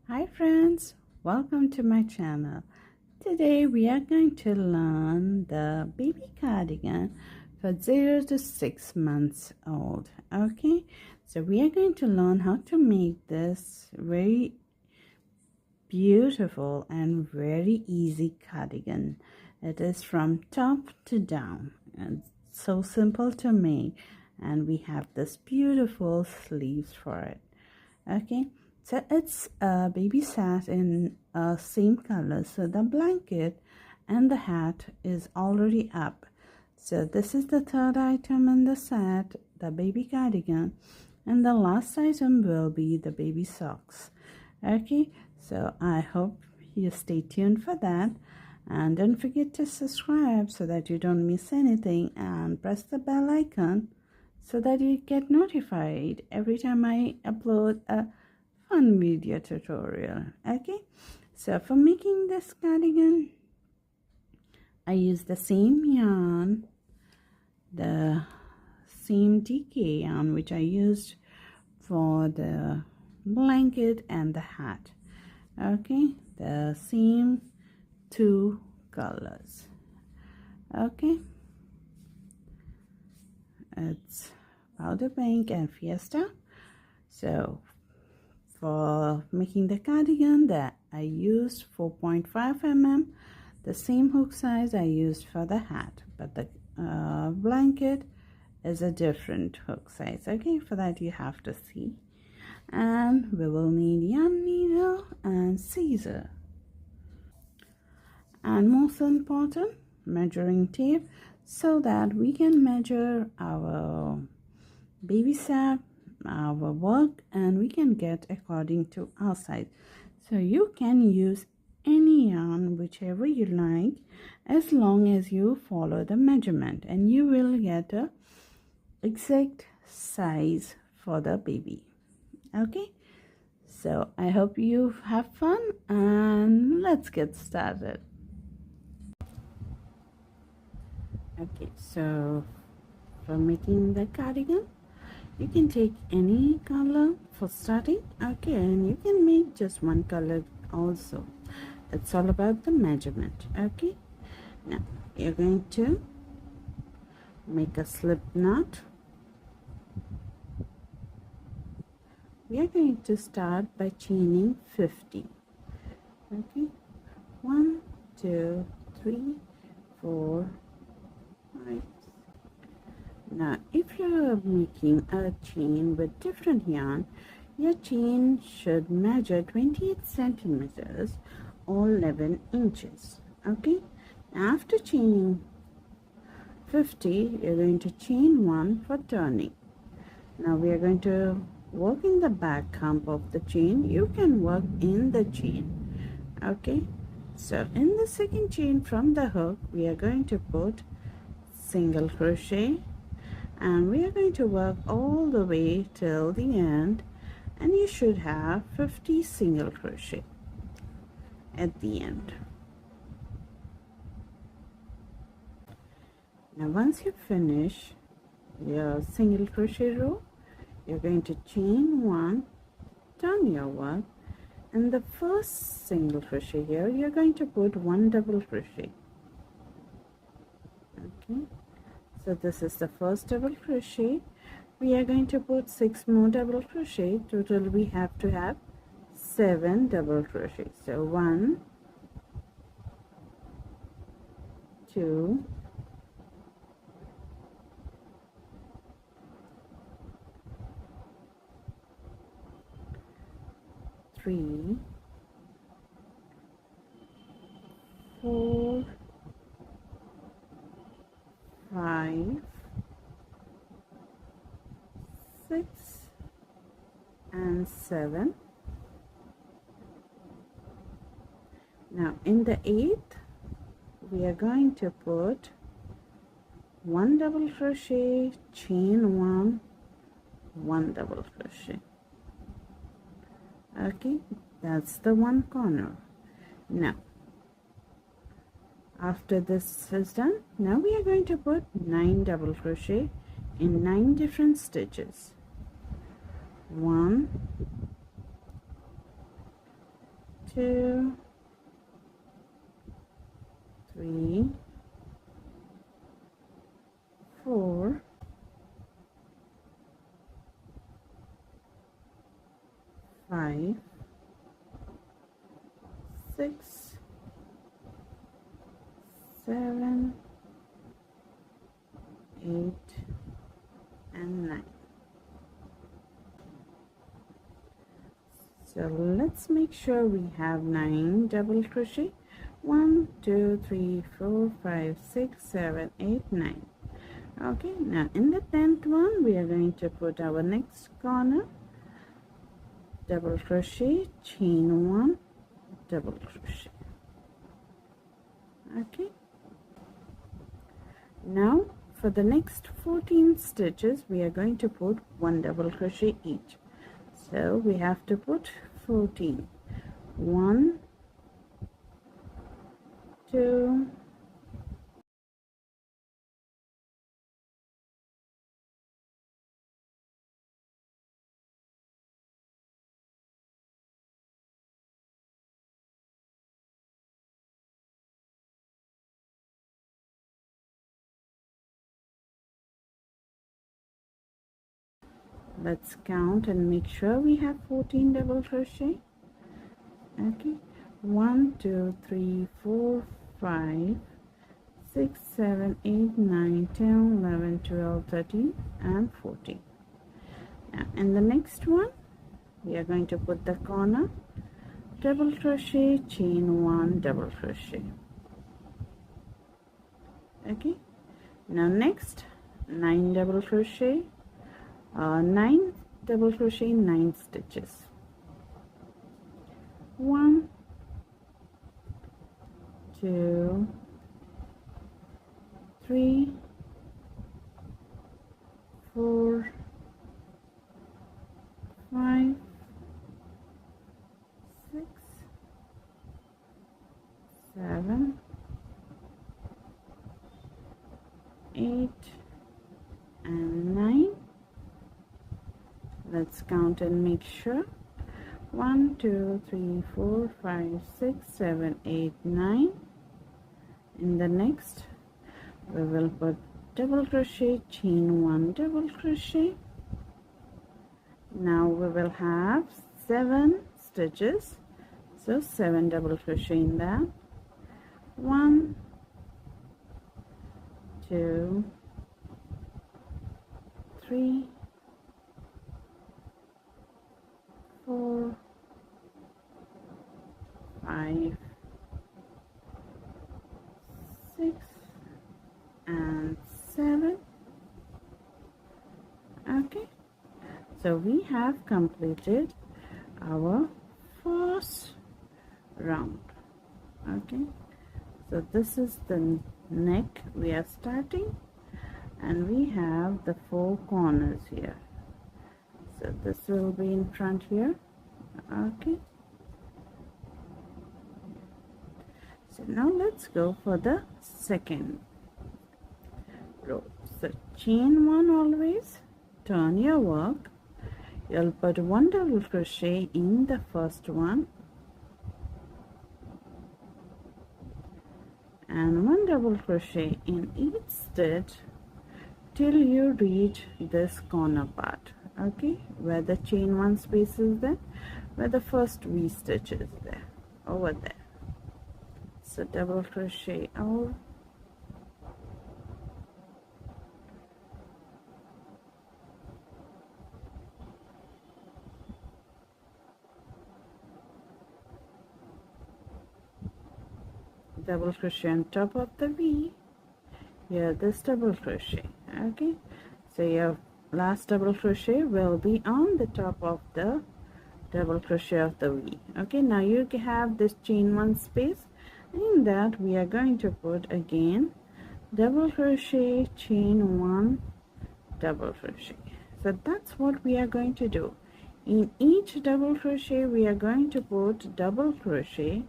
Hi friends, welcome to my channel. Today we are going to learn the baby cardigan for 0 to 6 months old. Okay, so we are going to learn how to make this very beautiful and very easy cardigan. It is from top to down and so simple to make, and we have this beautiful sleeves for it. Okay, so it's a baby set in same color, so the blanket and the hat is already up. So this is the third item in the set, the baby cardigan, and the last item will be the baby socks. Okay, so I hope you stay tuned for that, and don't forget to subscribe so that you don't miss anything, and press the bell icon so that you get notified every time I upload a fun video tutorial. Okay, so for making this cardigan, I use the same yarn, the same DK yarn which I used for the blanket and the hat. Okay, the same two colors. Okay, it's powder pink and fiesta. So for making the cardigan, that I used 4.5 mm, the same hook size I used for the hat, but the blanket is a different hook size. Okay, for that you have to see. And we will need yarn needle and scissors, and most important, measuring tape, so that we can measure our baby set, our work, and we can get according to our size. So you can use any yarn whichever you like, as long as you follow the measurement, and you will get a exact size for the baby. Okay, so I hope you have fun, and let's get started. Okay, so for making the cardigan, you can take any color for starting. Okay, and you can make just one color also. It's all about the measurement. Okay, now you're going to make a slip knot. We are going to start by chaining 50. Okay, 1 2 3 4 5. Now if you're making a chain with different yarn, your chain should measure 28 centimeters or 11 inches. Okay, after chaining 50, you're going to chain 1 for turning. Now we are going to work in the back hump of the chain. You can work in the chain. Okay, so in the second chain from the hook, we are going to put single crochet, and we are going to work all the way till the end, and you should have 50 single crochet at the end. Now once you finish your single crochet row, you're going to chain 1, turn your work, and the first single crochet here, you're going to put 1 double crochet. Okay, so this is the first double crochet. We are going to put 6 more double crochet. Total we have to have 7 double crochet. So 1 2 3 4 5 6 and 7. Now in the 8th, we are going to put 1 double crochet, chain 1, 1 double crochet. Okay, that's the one corner. Now after this is done, now we are going to put 9 double crochet in 9 different stitches. 1 2, 3, 4, 5, 6, 7, 8, and 9. So let's make sure we have 9 double crochet. 1, 2, 3, 4, 5, 6, 7, 8, 9. Okay, now in the 10th one we are going to put our next corner, double crochet, chain 1, double crochet. Okay, now for the next 14 stitches we are going to put 1 double crochet each. So we have to put 14. 1, 2, 3. Let's count and make sure we have 14 double crochet. Okay, 1, 2, 3, 4, 5, 6, 7, 8, 9, 10, 11, 12, 13, and 14. Now in the next one we are going to put the corner, double crochet, chain 1, double crochet. Okay, now next 9 double crochet, 9 double crochet, 9 stitches. 1, 2, 3, 4, 5, 6, 7, 8, and 9. Let's count and make sure. 1, 2, 3, 4, 5, 6, 7, 8, 9. In the next we will put double crochet, chain 1, double crochet. Now we will have 7 stitches, so 7 double crochet in that. 1, 2, 3, 4, 5, 6, and 7. Okay, so we have completed our first round. Okay, so this is the neck we are starting, and we have the 4 corners here. So this will be in front here. Okay, so now let's go for the second row. So chain 1 always, turn your work, you'll put 1 double crochet in the first one and 1 double crochet in each stitch till you reach this corner part. Okay, where the chain 1 space is there, where the first V stitch is there, over there. So double crochet out, double crochet on top of the V, here this double crochet. Okay, so your last double crochet will be on the top of the double crochet of the V. Okay, now you have this chain 1 space. In that we are going to put again double crochet, chain 1, double crochet. So that's what we are going to do. In each double crochet we are going to put double crochet,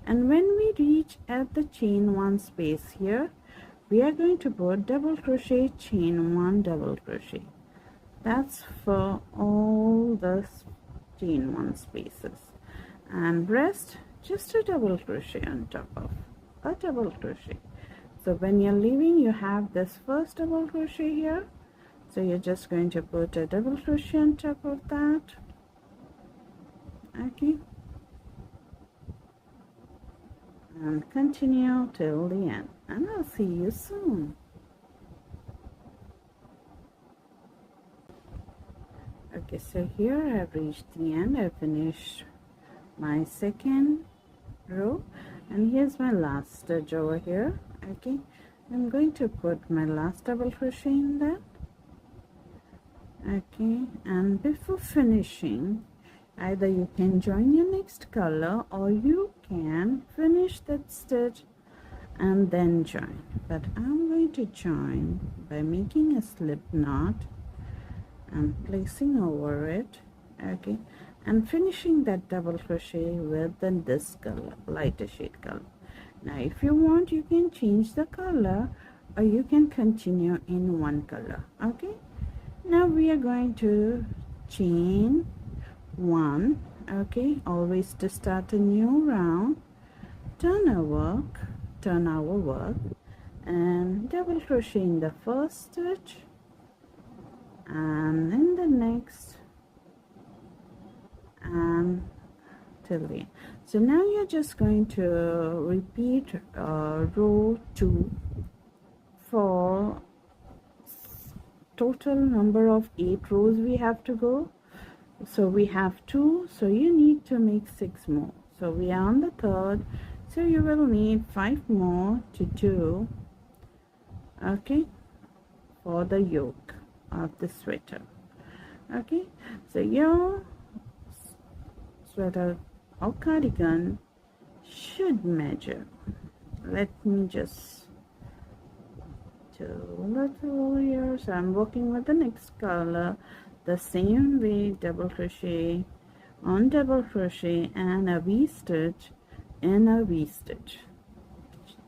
and when we reach at the chain 1 space here, we are going to put double crochet, chain 1, double crochet. That's for all the chain 1 spaces, and rest just a double crochet on top of a double crochet. So when you're leaving, you have this first double crochet here, so you're just going to put a double crochet on top of that. Okay, and continue till the end, and I'll see you soon. Okay, so here I've reached the end. I finished my second row, and here's my last stitch over here. Okay, I'm going to put my last double crochet in there. Okay, and before finishing, either you can join your next color or you can finish that stitch and then join, but I'm going to join by making a slip knot and placing over it. Okay, and finishing that double crochet with this color, lighter shade color. Now if you want, you can change the color or you can continue in one color. Okay, now we are going to chain one. Okay, always to start a new round, turn our work, and double crochet in the first stitch and in the next, and till the end. So now you're just going to repeat row 2 for total number of 8 rows we have to go. So we have 2, so you need to make 6 more. So we are on the third, so you will need 5 more to do, okay, for the yoke of the sweater. Okay, so your sweater or cardigan should measure, let me just do a little here. So I'm working with the next color the same way, double crochet on double crochet and a V stitch in a V stitch,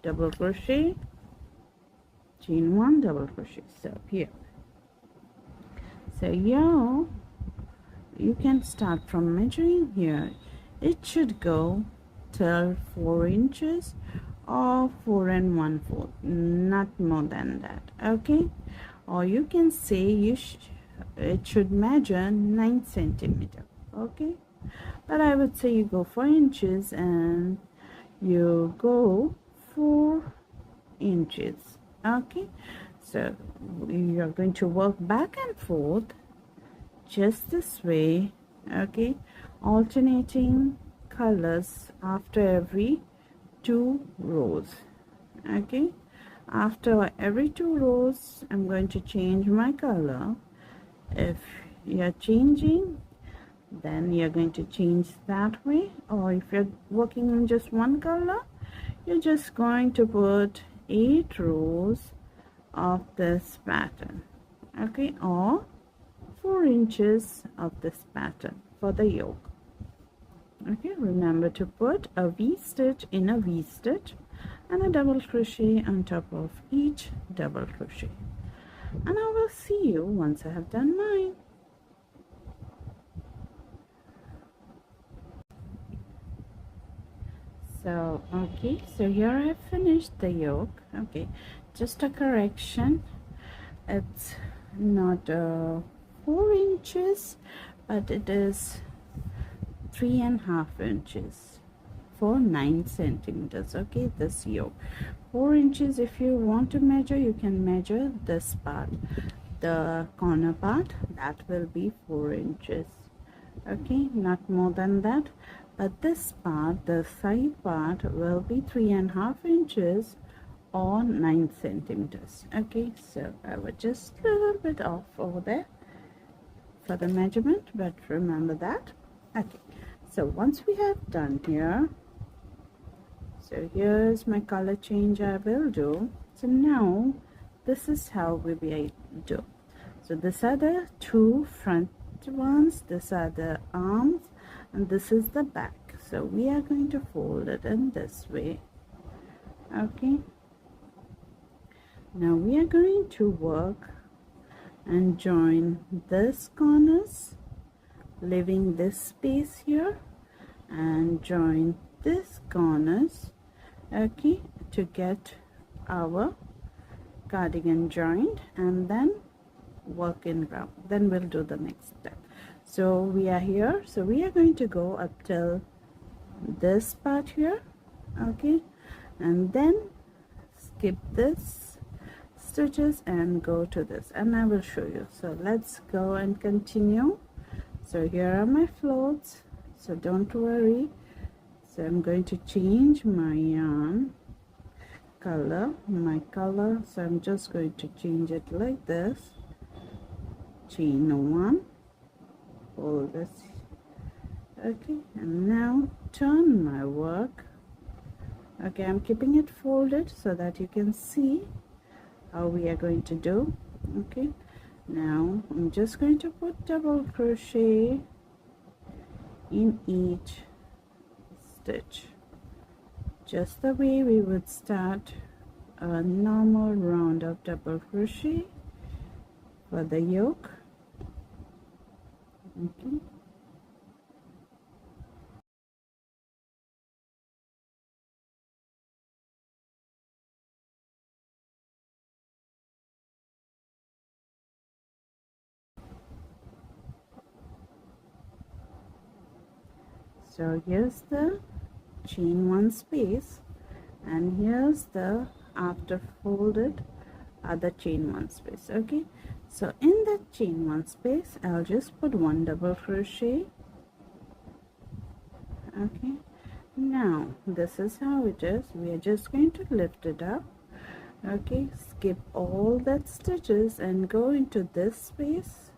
double crochet, chain 1, double crochet. So here, so here you can start from measuring here. It should go till 4 inches or 4 1/4, not more than that. Okay, or you can say it should measure 9 centimeter. Okay, but I would say you go 4 inches and you go 4 inches. Okay, so you're going to work back and forth just this way. Okay, alternating colors after every 2 rows. Okay, after every 2 rows I'm going to change my color. If you're changing, then you're going to change that way, or if you're working on just one color, you're just going to put 8 rows of this pattern. Okay, or 4 inches of this pattern for the yoke. Okay, remember to put a V stitch in a V stitch and a double crochet on top of each double crochet, and I will see you once I have done mine. So okay, so here I have finished the yoke. Okay, just a correction, it's not 4 inches, but it is 3.5 inches for 9 centimeters. Okay, this yoke 4 inches. If you want to measure, you can measure this part, the corner part, that will be 4 inches. Okay, not more than that, but this part, the side part, will be 3.5 inches or 9 centimeters. Okay, so I was just a little bit off over there for the measurement, but remember that. Okay, so once we have done here, so here's my color change I will do. So now this is how we will do. So these are the 2 front ones, these are the arms, and this is the back. So we are going to fold it in this way. Okay, now we are going to work and join this corners, leaving this space here, and join this corners, okay, to get our cardigan joined, and then work in round. Then we'll do the next step. So we are here, so we are going to go up till this part here, okay, and then skip this stitches and go to this, and I will show you. So let's go and continue. So here are my floats, so don't worry. So I'm going to change my yarn color, so I'm just going to change it like this. Chain 1, hold this, okay, and now turn my work. Okay, I'm keeping it folded so that you can see how we are going to do. Okay, now I'm just going to put double crochet in each stitch, just the way we would start a normal round of double crochet for the yoke. Okay, so here's the chain 1 space, and here's the after folded other chain 1 space. Okay, so in the chain 1 space I'll just put 1 double crochet. Okay, now this is how it is. We are just going to lift it up. Okay, skip all that stitches and go into this space,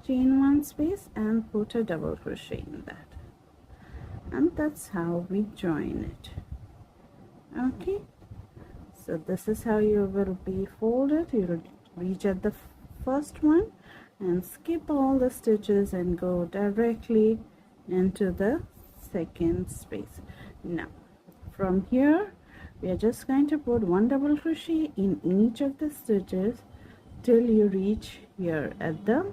chain 1 space, and put a double crochet in that, and that's how we join it. Okay, so this is how you will be folded. You'll reach at the first one and skip all the stitches and go directly into the second space. Now from here we are just going to put 1 double crochet in each of the stitches till you reach here at the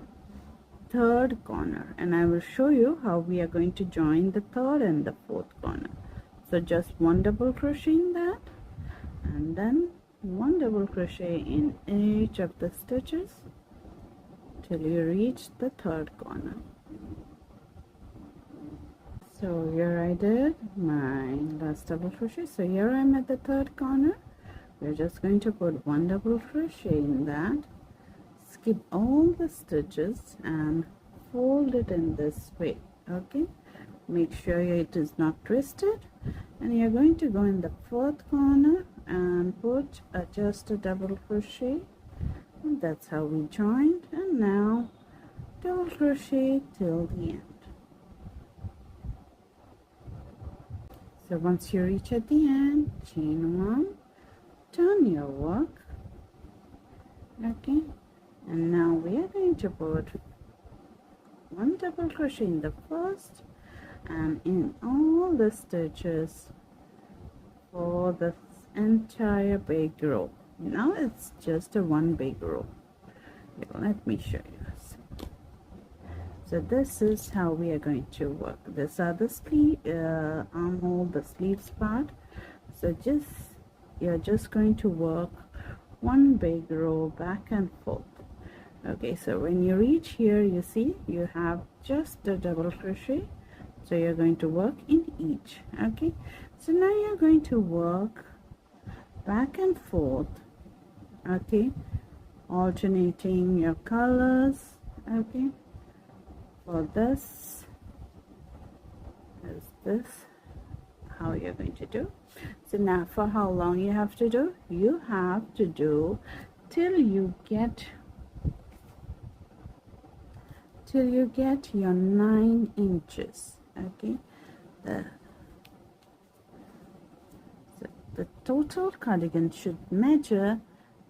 third corner, and I will show you how we are going to join the third and the fourth corner. So just 1 double crochet in that, and then 1 double crochet in each of the stitches till you reach the third corner. So here I did my last double crochet. So here I'm at the third corner. We're just going to put 1 double crochet in that, skip all the stitches and fold it in this way. Okay, make sure it is not twisted, and you're going to go in the fourth corner and put just a double crochet, and that's how we joined. And now double crochet till the end. So once you reach at the end, chain 1, turn your work. Okay, and now we are going to put 1 double crochet in the first and in all the stitches for the entire big row. Now it's just a one big row. Let me show you. So this is how we are going to work. These are the sleeve armhole, the sleeves part. So you're just going to work one big row back and forth. Okay, so when you reach here, you see you have just a double crochet, so you're going to work in each. Okay, so now you're going to work back and forth, okay, alternating your colors. Okay, for this is this how you're going to do. So now for how long you have to do, you have to do till you get your 9 inches. Okay, the total cardigan should measure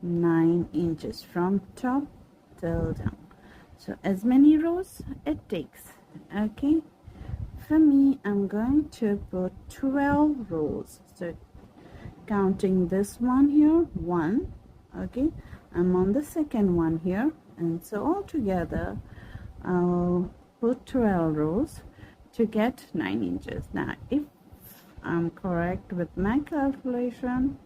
9 inches from top till down. So as many rows it takes. Okay, for me I'm going to put 12 rows. So counting this one here, 1. Okay, I'm on the second one here, and so all together I'll put 12 rows to get 9 inches. Now if I'm correct with my calculation,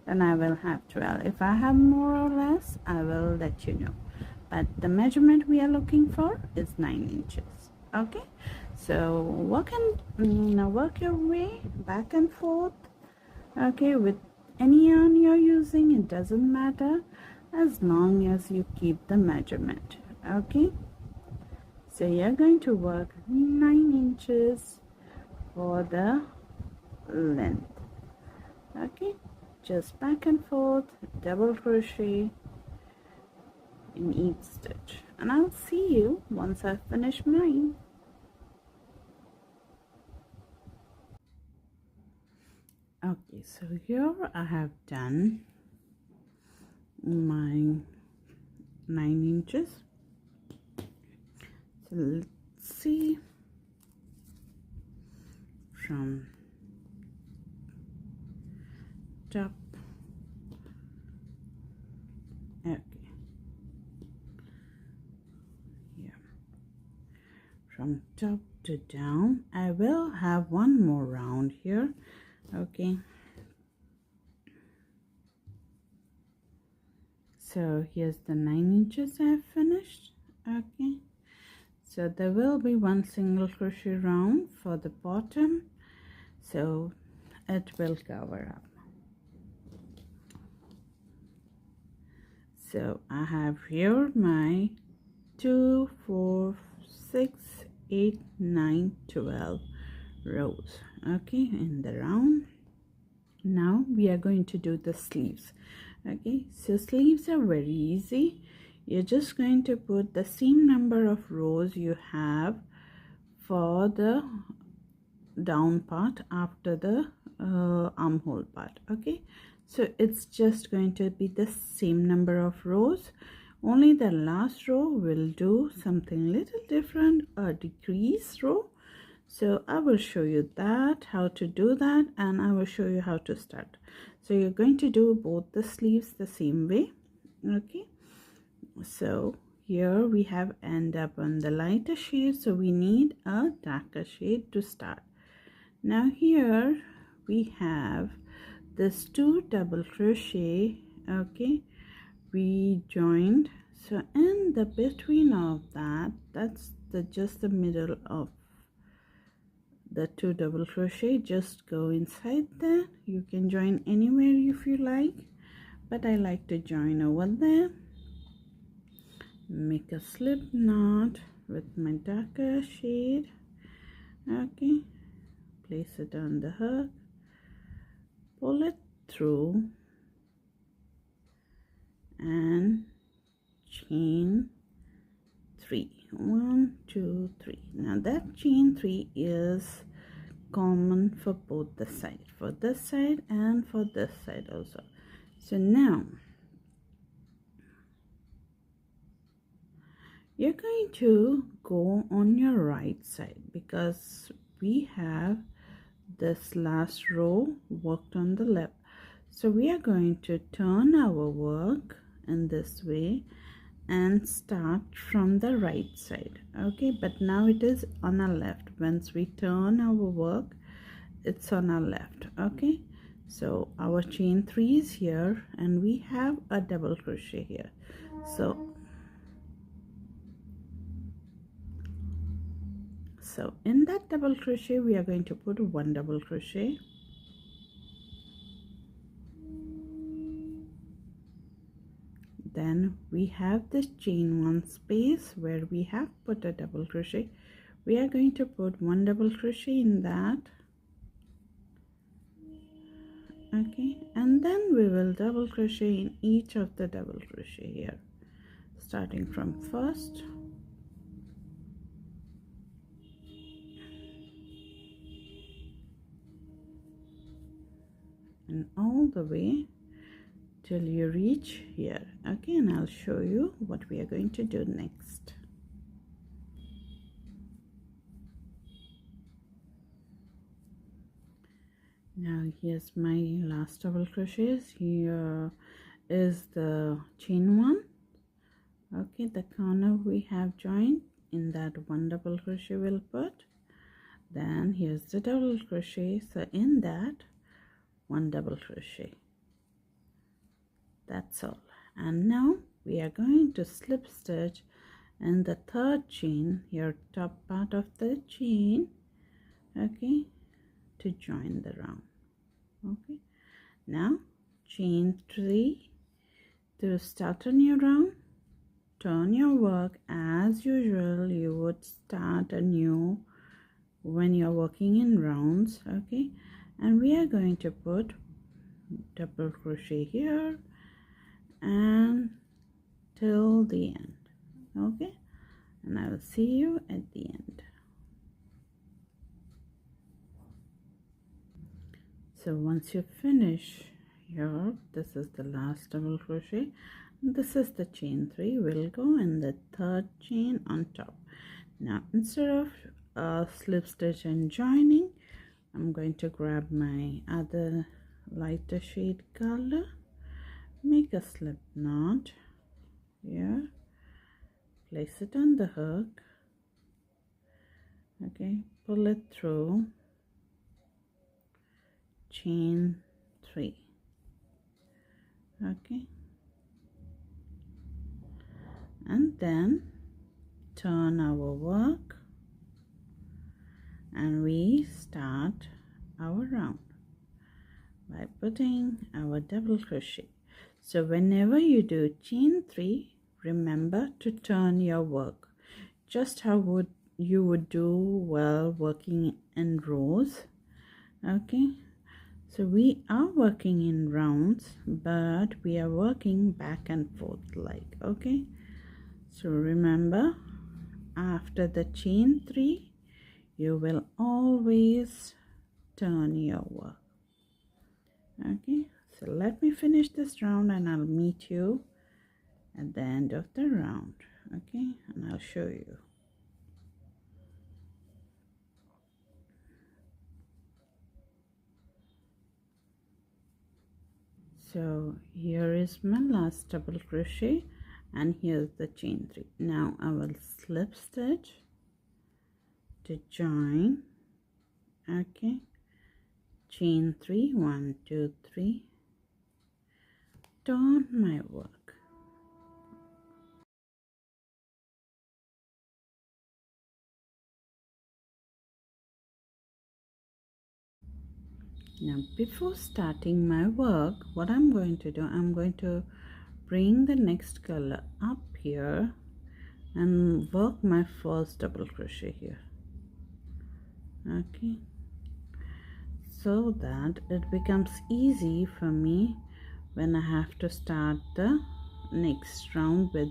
then I will have 12. If I have more or less, I will let you know. But the measurement we are looking for is 9 inches. Okay, so work your way back and forth. Okay, with any yarn you're using, it doesn't matter, as long as you keep the measurement. Okay, so you're going to work 9 inches for the length. Okay, just back and forth, double crochet in each stitch, and I'll see you once I finish mine. Okay, so here I have done my 9 inches. So let's see from top. Okay, yeah, from top to down. I will have one more round here. Okay, so here's the 9 inches I have finished. Okay, so there will be one single crochet round for the bottom, so it will cover up. So I have here my 2, 4, 6, 8, 9, 12 rows. Okay, in the round. Now we are going to do the sleeves. Okay, so sleeves are very easy. You're just going to put the same number of rows you have for the down part after the armhole part. Okay, so it's just going to be the same number of rows, only the last row will do something little different, a decrease row. So I will show you that, how to do that, and I will show you how to start. So you're going to do both the sleeves the same way. Okay, so here we have end up on the lighter shade, so we need a darker shade to start. Now here we have this 2 double crochet. Okay, we joined, so in the between of that, that's just the middle of the 2 double crochet. Just go inside there. You can join anywhere if you like, but I like to join over there. Make a slip knot with my darker shade. Okay, place it on the hook, pull it through, and chain 3. 1, 2, 3. Now that chain 3 is common for both the side, for this side and for this side also. So now you're going to go on your right side, because we have this last row worked on the left, so we are going to turn our work in this way and start from the right side. Okay, but now it is on our left. Once we turn our work, it's on our left. Okay, so our chain 3 is here and we have a double crochet here. So in that double crochet we are going to put 1 double crochet, then we have this chain 1 space where we have put a double crochet. We are going to put 1 double crochet in that. Okay, and then we will double crochet in each of the double crochet here, starting from first and all the way till you reach here. Okay, and I'll show you what we are going to do next. Now here's my last double crochets. Here is the chain 1. Okay, the corner we have joined, in that 1 double crochet we'll put, Then here's the double crochet, so in that, 1 double crochet. That's all. And now we are going to slip stitch in the 3rd chain, your top part of the chain, okay, to join the round. Okay, now chain 3 to start a new round. Turn your work as usual. You would start a new when you're working in rounds, okay, and we are going to put double crochet here and till the end, okay, and I will see you at the end. So once you finish your, this is the last double crochet, this is the chain 3, will go in the 3rd chain on top. Now instead of slip stitch and joining, I'm going to grab my other lighter shade color, make a slip knot here, place it on the hook, okay, pull it through, chain 3, okay, and then turn our work and we start our round by putting our double crochet. So whenever you do chain 3, remember to turn your work just how you would do while working in rows, okay. So we are working in rounds, but we are working back and forth like, okay. So remember, after the chain 3, you will always turn your work, okay. So let me finish this round and I'll meet you at the end of the round, okay, and I'll show you. So here is my last double crochet and here's the chain 3. Now I will slip stitch to join, okay, chain 3, 1 2 3, turn my work. Now before starting my work, what I'm going to do, I'm going to bring the next color up here and work my first double crochet here, okay, so that it becomes easy for me when I have to start the next round with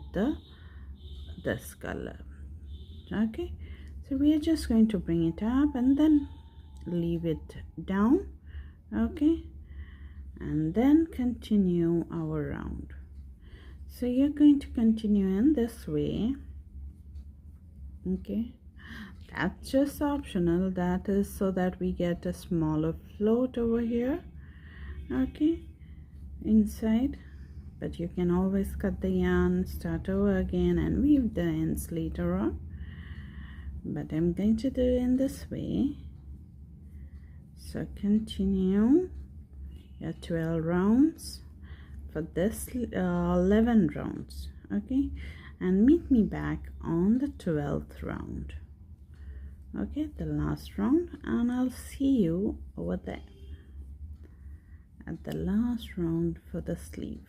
this color, okay. So we are just going to bring it up and then leave it down, okay, and then continue our round. So you're going to continue in this way, okay. That's just optional, that is so that we get a smaller float over here, okay, inside, but you can always cut the yarn, start over again and weave the ends later on, but I'm going to do it in this way. So continue your 12 rounds for this 11 rounds, okay, and meet me back on the 12th round, okay, the last round, and I'll see you over there at the last round for the sleeve.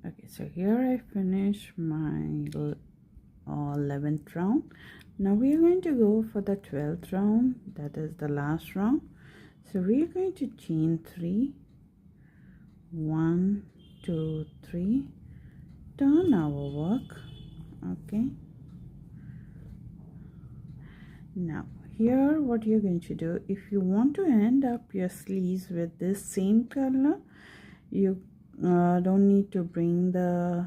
Okay, so here I finish my 11th round. Now we are going to go for the 12th round, that is the last round. So we are going to chain 3, 1 2 3, turn our work, okay. Now here what you're going to do, if you want to end up your sleeves with this same color, you don't need to bring the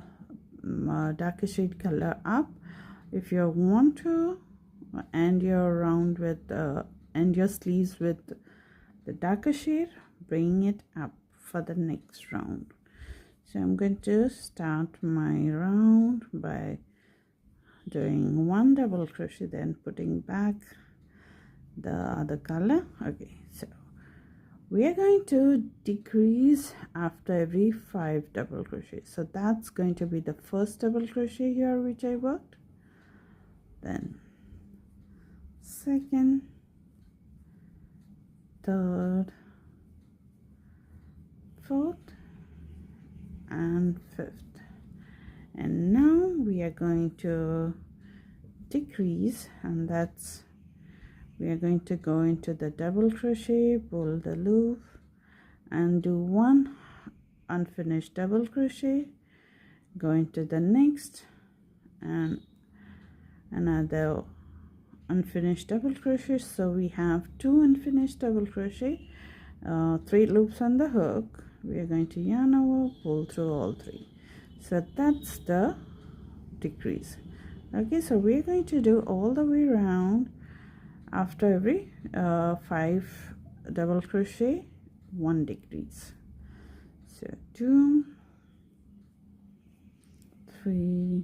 darker shade color up. If you want to end your round with end your sleeves with the darker shade, bring it up for the next round. So I'm going to start my round by doing one double crochet, then putting back the other color. Okay, so we are going to decrease after every 5 double crochet. So that's going to be the first double crochet here which I worked, then second, third, fourth and fifth. And now we are going to decrease, and that's we are going to go into the double crochet, pull the loop and do one unfinished double crochet, go into the next and another unfinished double crochet. So we have 2 unfinished double crochet, 3 loops on the hook. We are going to yarn over, pull through all 3. So that's the decrease. Okay, so we're going to do all the way around. After every 5 double crochet, 1 decrease. So 2, 3,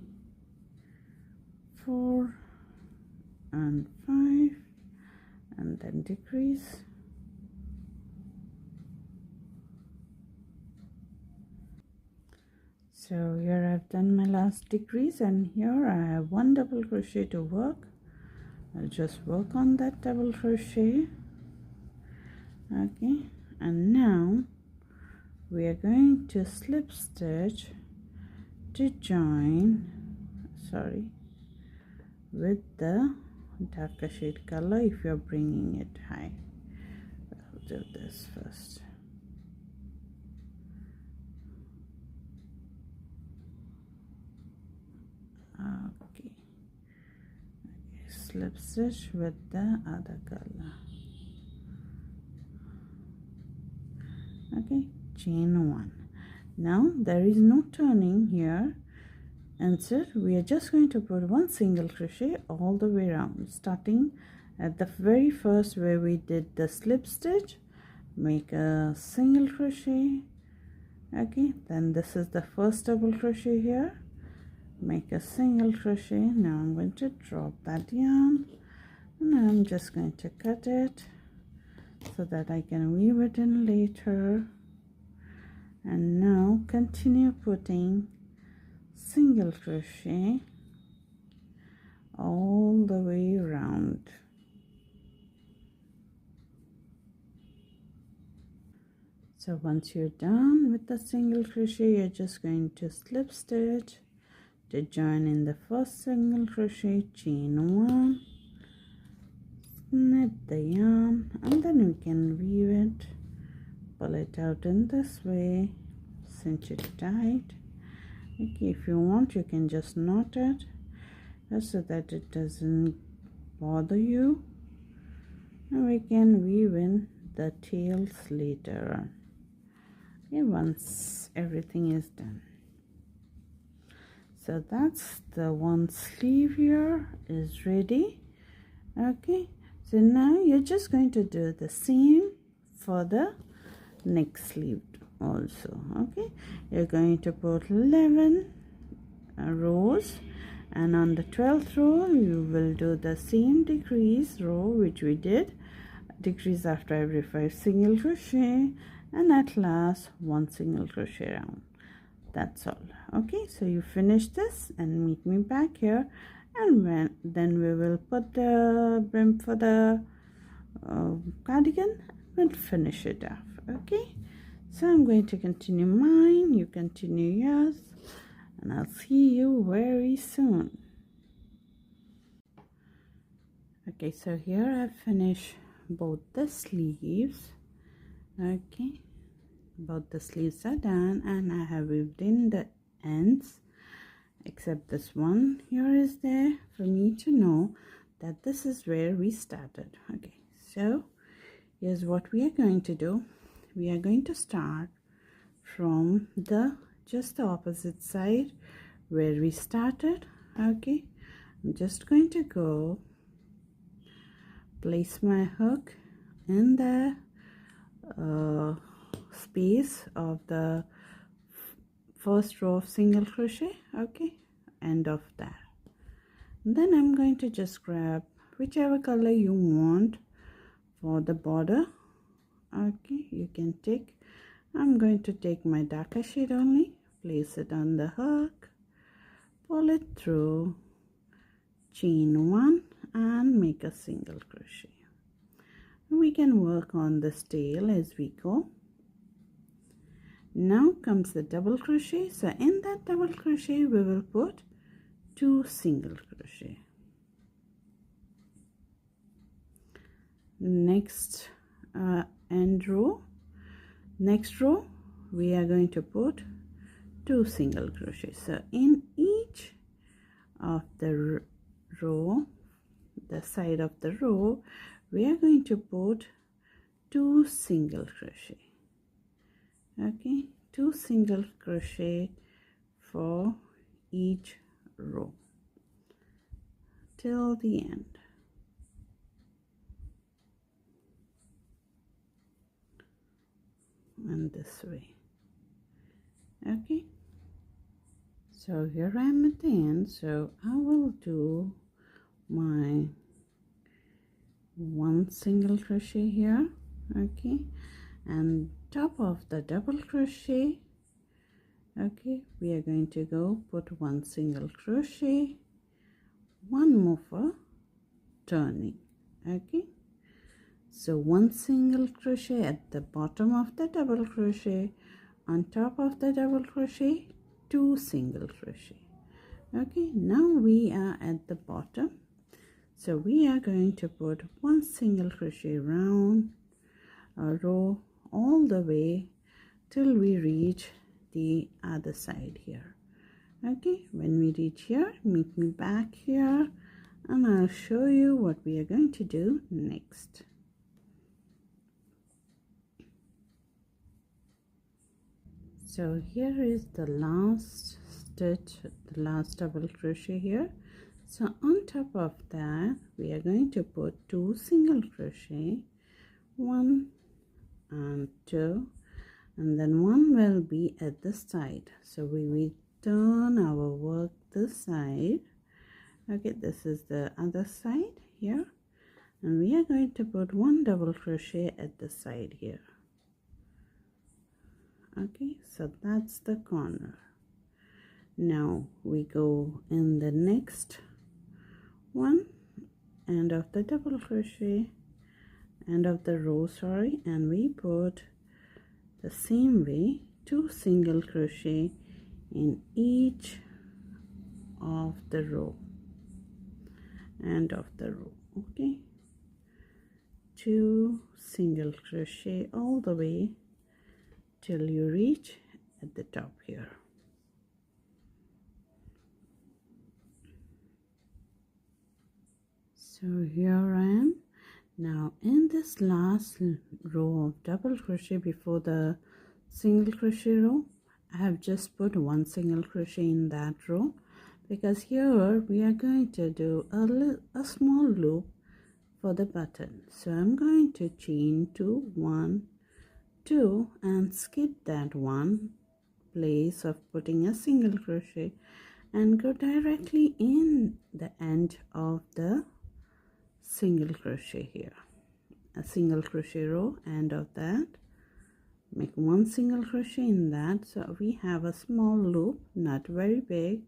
4 and 5, and then decrease. So here I've done my last decrease, and here I have 1 double crochet to work. I'll just work on that double crochet. Okay, and now we are going to slip stitch to join, with the darker shade color if you're bringing it high. I'll do this first. Okay, slip stitch with the other color. Okay, chain 1. Now there is no turning here, and so we are just going to put 1 single crochet all the way around, starting at the very first where we did the slip stitch, make a single crochet. Okay, then this is the first double crochet here, make a single crochet. Now I'm going to drop that yarn, and I'm just going to cut it so that I can weave it in later. And now continue putting single crochet all the way around. So once you're done with the single crochet, you're just going to slip stitch to join in the first single crochet, chain 1, snip the yarn, and then we can weave it, pull it out in this way, cinch it tight. Okay, if you want, you can just knot it so that it doesn't bother you, and we can weave in the tails later on. Okay, once everything is done. So that's the one sleeve here is ready. Okay, so now you're just going to do the same for the next sleeve also. Okay, you're going to put 11 rows, and on the 12th row you will do the same decrease row which we did, decrease after every 5 single crochet, and at last 1 single crochet round. That's all. Okay, so you finish this and meet me back here, and then we will put the brim for the cardigan. We'll finish it off. Okay, so I'm going to continue mine, you continue yours, and I'll see you very soon. Okay, so here I finish both the sleeves. Okay, both the sleeves are done, and I have weaved in the ends, except this one here is there for me to know that this is where we started. Okay, so here's what we are going to do. We are going to start from just the opposite side where we started. Okay, I'm just going to go place my hook in the space of the first row of single crochet. Okay, end of that. And then I'm going to just grab whichever color you want for the border. Okay, you can take, I'm going to take my darker shade only, place it on the hook, pull it through, chain 1 and make a single crochet. We can work on this tail as we go. Now comes the double crochet. So in that double crochet we will put 2 single crochet. Next end row, next row we are going to put 2 single crochet. So in each of the row, the side of the row, we are going to put 2 single crochet. Okay, 2 single crochet for each row till the end. And this way. Okay, so here I am at the end, so I will do my 1 single crochet here. Okay, and top of the double crochet, okay, we are going to go put 1 single crochet, 1 more for turning. Okay, so 1 single crochet at the bottom of the double crochet, on top of the double crochet 2 single crochet. Okay, now we are at the bottom, so we are going to put 1 single crochet round a row all the way till we reach the other side here. Okay, when we reach here, meet me back here and I'll show you what we are going to do next. So here is the last stitch, the last double crochet here. So on top of that we are going to put 2 single crochet, 1 and 2, and then 1 will be at the side. So we will turn our work this side. Okay, this is the other side here, and we are going to put 1 double crochet at the side here. Okay, so that's the corner. Now we go in the next one, end of the double crochet, end of the row, sorry, and we put the same way 2 single crochet in each of the row, end of the row. Okay, 2 single crochet all the way till you reach at the top here. So here I am now in this last row of double crochet before the single crochet row. I have just put 1 single crochet in that row because here we are going to do a small loop for the button. So I'm going to chain 2, 1, 2 and skip that one place of putting a single crochet and go directly in the end of the single crochet here, a single crochet row, end of that, make 1 single crochet in that. So we have a small loop, not very big.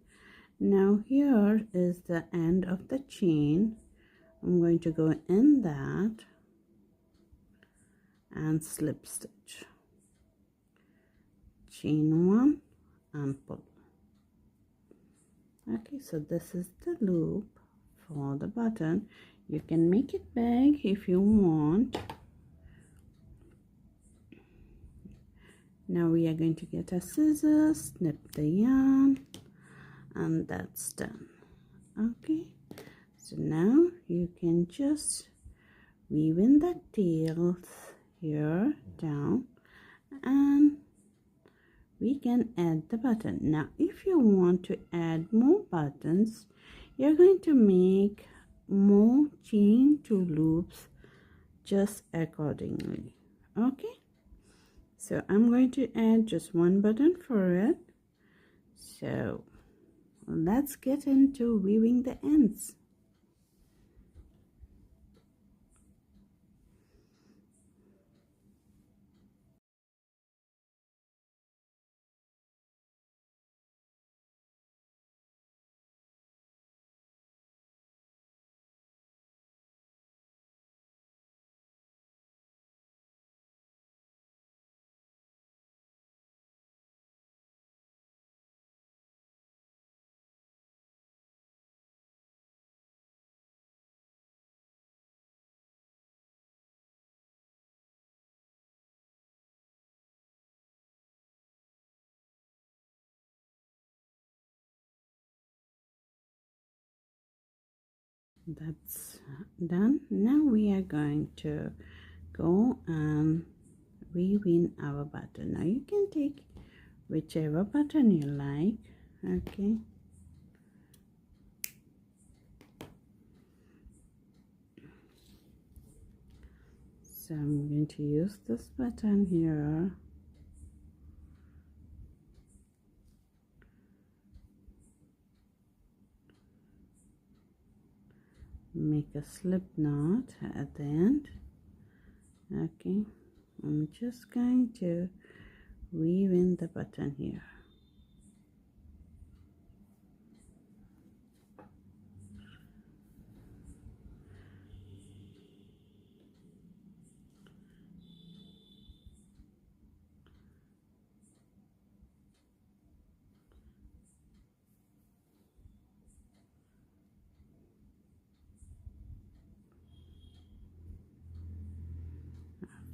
Now here is the end of the chain. I'm going to go in that and slip stitch, chain 1 and pull. Okay, so this is the loop for the button. You can make it big if you want. Now we are going to get a scissors, snip the yarn, and that's done. Okay, so now you can just weave in the tails here down, and we can add the button. Now if you want to add more buttons, you're going to make more chain 2 loops just accordingly. Okay, so I'm going to add just 1 button for it. So let's get into weaving the ends. That's done. Now we are going to go and weave in our button. Now you can take whichever button you like. Okay, so I'm going to use this button here. Make a slip knot at the end. Okay, I'm just going to weave in the button here.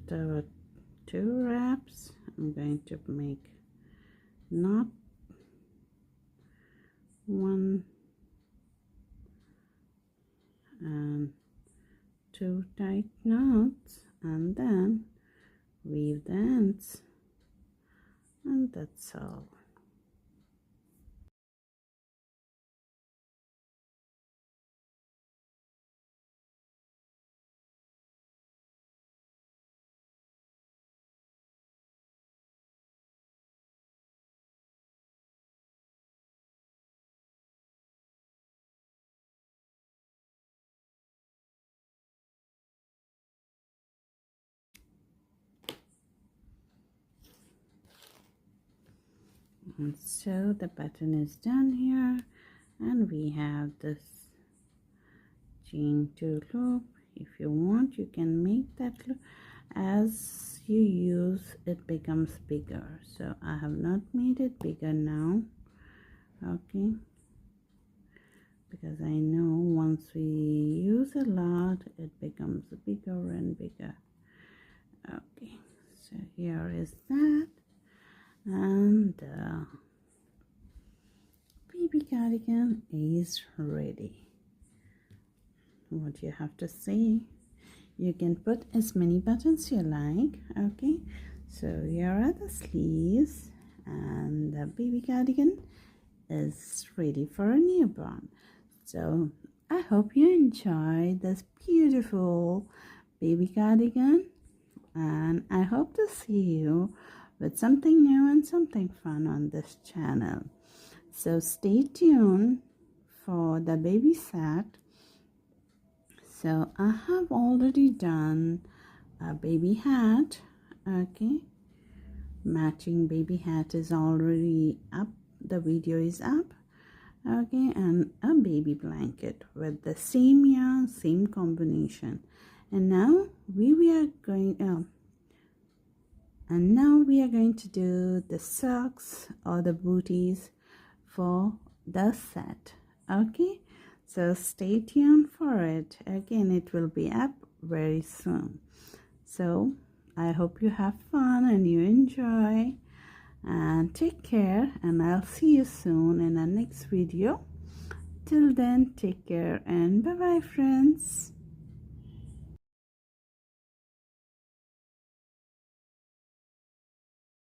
After 2 wraps, I'm going to make knot 1 and 2 tight knots, and then weave the ends, and that's all. And so the button is done here, and we have this chain 2 loop. If you want, you can make that loop. As you use, it becomes bigger, so I have not made it bigger now. Okay, because I know once we use a lot, it becomes bigger and bigger. Okay, so here is that, and baby cardigan is ready. What do you have to say? You can put as many buttons you like. Okay, so here are the sleeves, and the baby cardigan is ready for a newborn. So I hope you enjoyed this beautiful baby cardigan, and I hope to see you with something new and something fun on this channel. So stay tuned for the baby set. So I have already done a baby hat. Okay, matching baby hat is already up, the video is up. Okay, and a baby blanket with the same yarn, same combination. And now we are going to do the socks or the booties for the set. Okay, so stay tuned for it. Again, it will be up very soon. So I hope you have fun and you enjoy, and take care, and I'll see you soon in our next video. Till then, take care and bye bye, friends.